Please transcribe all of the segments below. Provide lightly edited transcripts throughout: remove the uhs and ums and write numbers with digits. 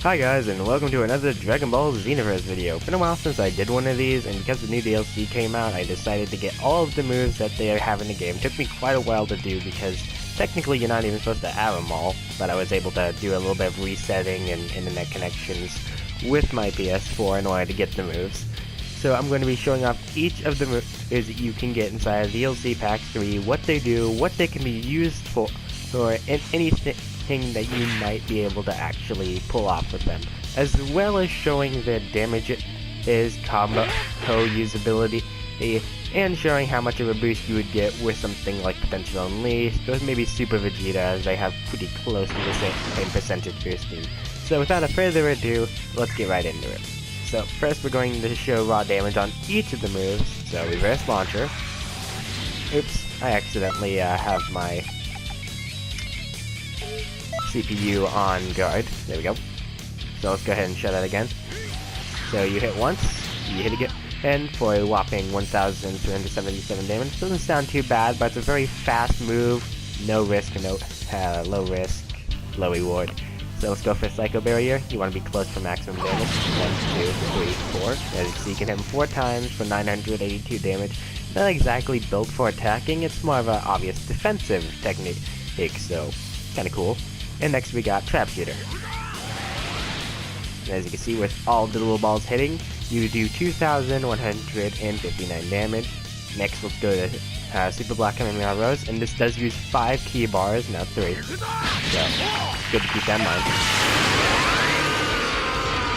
Hi guys, and welcome to another Dragon Ball Xenoverse video. Been a while since I did one of these, and because the new DLC came out, I decided to get all of the moves that they have in the game. Took me quite a while to do because technically you're not even supposed to have them all, but I was able to do a little bit of resetting and internet connections with my PS4 in order to get the moves. So I'm going to be showing off each of the moves that you can get inside of DLC Pack 3, what they do, what they can be used for, and anything that you might be able to actually pull off with them, as well as showing the damage it is, combo usability, and showing how much of a boost you would get with something like Potential Unleashed, or maybe Super Vegeta, as they have pretty close to the same percentage boosting. So without further ado, let's get right into it. So first we're going to show raw damage on each of the moves. So Reverse Launcher. Oops, I accidentally have my CPU on guard. There we go. So let's go ahead and shut that again. So you hit once, you hit again for a whopping 1,377 damage. Doesn't sound too bad, but it's a very fast move. No risk, low risk, low reward. So let's go for Psycho Barrier. You want to be close for maximum damage. 1, 2, 3, 4. As you see, you can hit him 4 times for 982 damage. Not exactly built for attacking, it's more of an obvious defensive technique, so kinda cool. And next we got Trap Shooter. And as you can see, with all the little balls hitting, you do 2,159 damage. Next, let's go to Super Black Kamehameha Rose, and this does use 5 key bars, not 3. So, good to keep that in mind.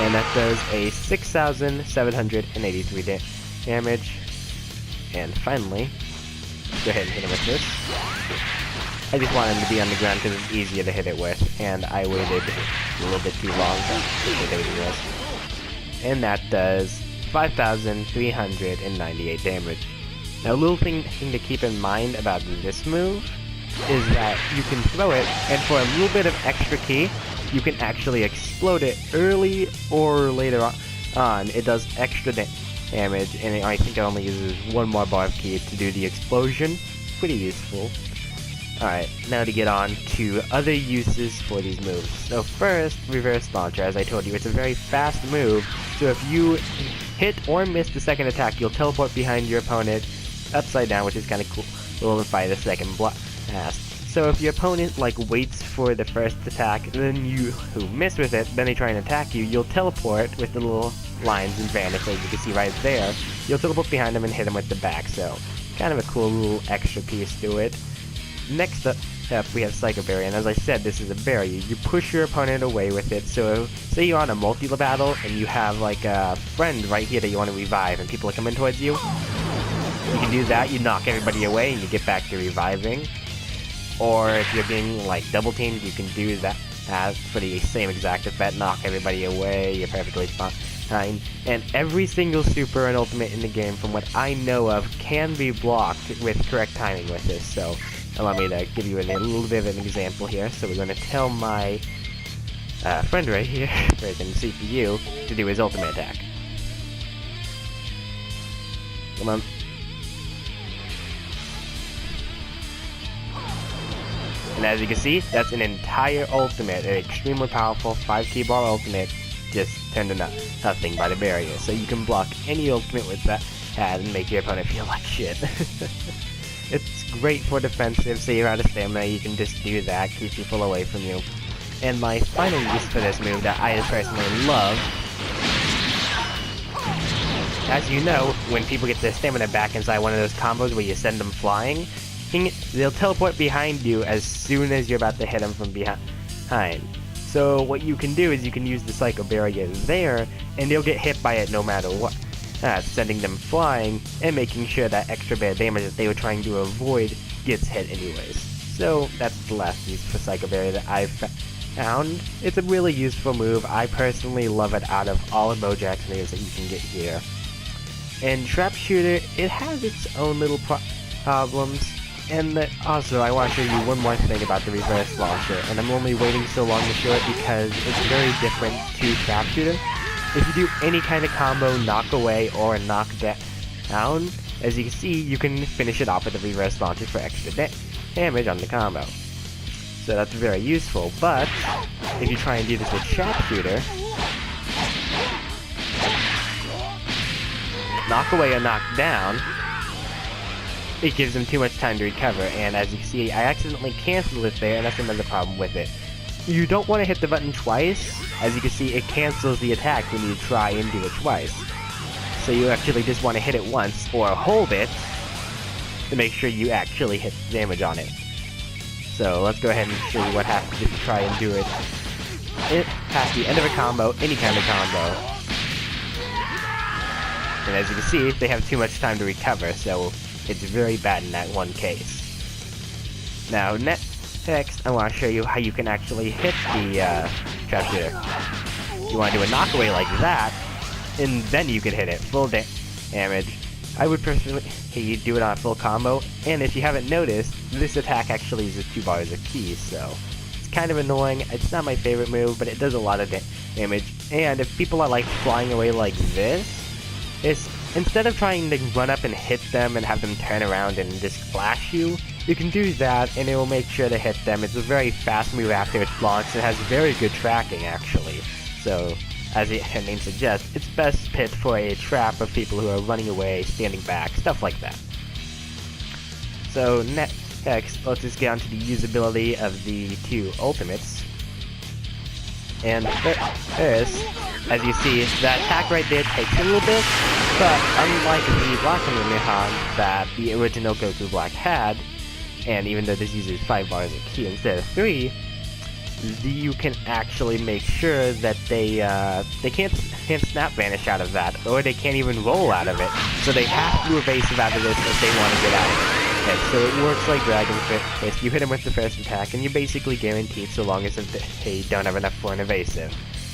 And that does a 6,783 damage. And finally, go ahead and hit him with this. I just want him to be on the ground because it's easier to hit it with, and I waited a little bit too long to do this. And that does 5,398 damage. Now, a little thing to keep in mind about this move is that you can throw it, and for a little bit of extra ki, you can actually explode it early or later on. It does extra damage, and I think it only uses 1 more bar of ki to do the explosion. Pretty useful. Alright, now to get on to other uses for these moves. So first, Reverse Launcher. As I told you, it's a very fast move, so if you hit or miss the second attack, you'll teleport behind your opponent upside down, which is kind of cool. We'll fight a second blast. So if your opponent waits for the first attack, then you who miss with it, then they try and attack you, you'll teleport with the little lines and vanish, as you can see right there. You'll teleport behind them and hit them with the back, so kind of a cool little extra piece to it. Next up, we have Psycho Barrier, and as I said, this is a barrier. You push your opponent away with it, so say you're on a multi-level battle, and you have a friend right here that you want to revive, and people are coming towards you. You can do that, you knock everybody away, and you get back to reviving. Or if you're being double teamed, you can do that for the same exact effect, knock everybody away, you're perfectly fine. And every single super and ultimate in the game, from what I know of, can be blocked with correct timing with this, so allow me to give you a little bit of an example here. So we're going to tell my friend right here, freaking CPU, to do his ultimate attack. Come on. And as you can see, that's an entire ultimate, an extremely powerful 5 key bar ultimate, just turned to nothing by the barrier. So you can block any ultimate with that and make your opponent feel like shit. It's great for defensive, say you're out of stamina, you can just do that, keep people away from you. And my final use for this move that I personally love, as you know, when people get their stamina back inside one of those combos where you send them flying, they'll teleport behind you as soon as you're about to hit them from behind. So what you can do is you can use the Psycho Barrier there, and they'll get hit by it no matter what. Sending them flying, and making sure that extra bad damage that they were trying to avoid gets hit anyways. So that's the last use for Psycho Barrier that I've found. It's a really useful move. I personally love it out of all of Bojack's moves that you can get here. And Trap Shooter, it has its own little problems. And also, I want to show you one more thing about the Reverse Launcher, and I'm only waiting so long to show it because it's very different to Trap Shooter. If you do any kind of combo, knock away, or knock down, as you can see, you can finish it off with the Reverse Launcher for extra damage on the combo. So that's very useful, but if you try and do this with Sharpshooter, knock away or knock down, it gives him too much time to recover, and as you can see, I accidentally canceled it there, and that's another problem with it. You don't want to hit the button twice. As you can see, it cancels the attack when you try and do it twice. So you actually just want to hit it once, or hold it, to make sure you actually hit damage on it. So let's go ahead and show you what happens if you try and do it past the end of a combo, any kind of combo. And as you can see, they have too much time to recover, so it's very bad in that one case. Now, next, I want to show you how you can actually hit the Sharpshooter. You want to do a knockaway like that, and then you can hit it full damage. I would personally do it on a full combo, and if you haven't noticed, this attack actually uses 2 bars of keys, so it's kind of annoying. It's not my favorite move, but it does a lot of damage. And if people are like flying away like this, instead of trying to run up and hit them and have them turn around and just flash you, you can do that and it will make sure to hit them. It's a very fast move after it launches and has very good tracking actually. So, as the name suggests, it's best picked for a trap of people who are running away, standing back, stuff like that. So next, let's just get onto the usability of the 2 ultimates. And first, as you see, that attack right there takes a little bit, but unlike the Black Kamehameha that the original Goku Black had, and even though this uses 5 bars of ki instead of 3, you can actually make sure that they can't snap vanish out of that, or they can't even roll out of it. So they have to evasive out of this if they want to get out of it. And so it works like Dragon Fist. You hit them with the first attack, and you're basically guaranteed so long as they don't have enough for an evasive.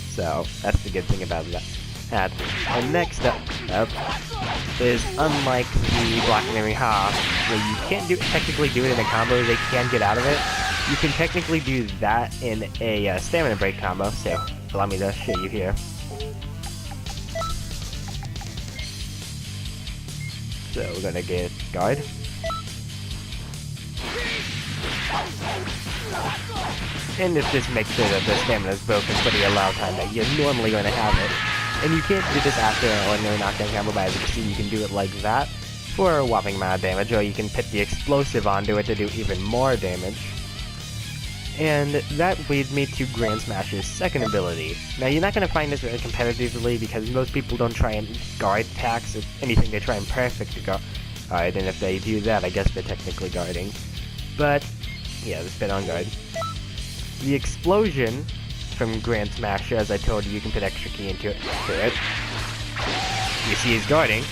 So that's the good thing about that. And next up is, unlike the Black Kamehameha, where you can't technically do it in a combo, they can get out of it. You can technically do that in a stamina break combo, so allow me to show you here. So we're gonna get guard. And just make sure that the stamina is broken for the allow time that you're normally going to have it. And you can't do this after an ordinary knockdown combo, but as you can see, you can do it like that for a whopping amount of damage, or you can put the explosive onto it to do even more damage. And that leads me to Grand Smash's second ability. Now, you're not going to find this very competitively because most people don't try and guard attacks. If anything, they try and perfect guard, and if they do that, I guess they're technically guarding. But, yeah, let's bet on guard. The explosion from Grand Smasher, as I told you, you can put extra ki into it. You see he's guarding.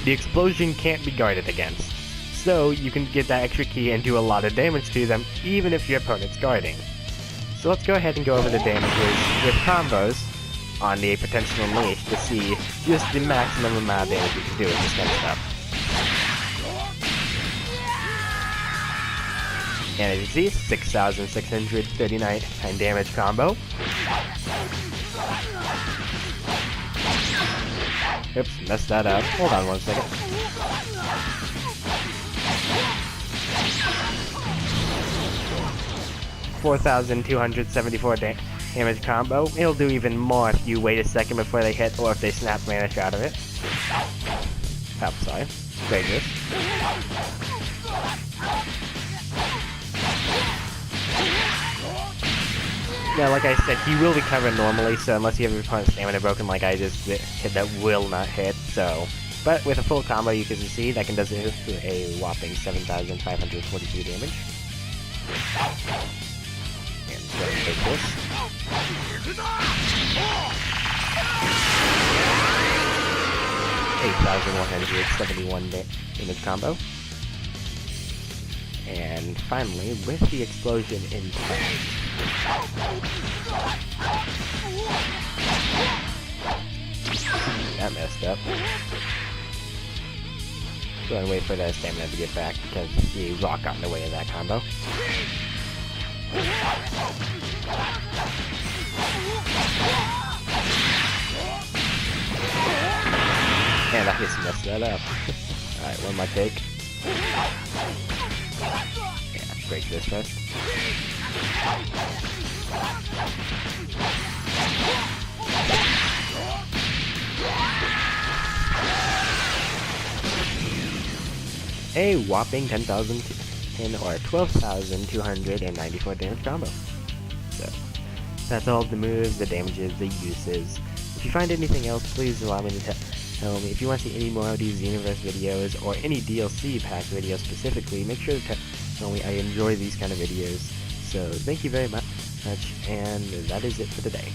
The explosion can't be guarded against. So you can get that extra ki and do a lot of damage to them, even if your opponent's guarding. So let's go ahead and go over the damages with combos on the Potential Unleashed to see just the maximum amount of damage you can do with this kind of stuff. And as you see, 6,639 damage combo. Oops, messed that up. Hold on one second. $4,274 damage combo. It'll do even more if you wait a second before they hit, or if they snap vanish out of it. Oh, sorry. Dangerous. Now, like I said, he will recover normally, so unless you have your opponent's stamina broken like I just hit, that will not hit, so... But with a full combo, you can see that can does a whopping 7,542 damage. And so take this. 8,171 damage combo. And finally, with the explosion intact. That messed up. Go and wait for that stamina to get back because the rock got in the way of that combo. And I just messed that up. Alright, one more take. Yeah, break this first. A whopping 10,010 or 12,294 damage combo. So, that's all the moves, the damages, the uses. If you find anything else, please allow me to tell me. If you want to see any more of these Xenoverse videos, or any DLC pack videos specifically, make sure to tell me. I enjoy these kind of videos. So, thank you very much, and that is it for today.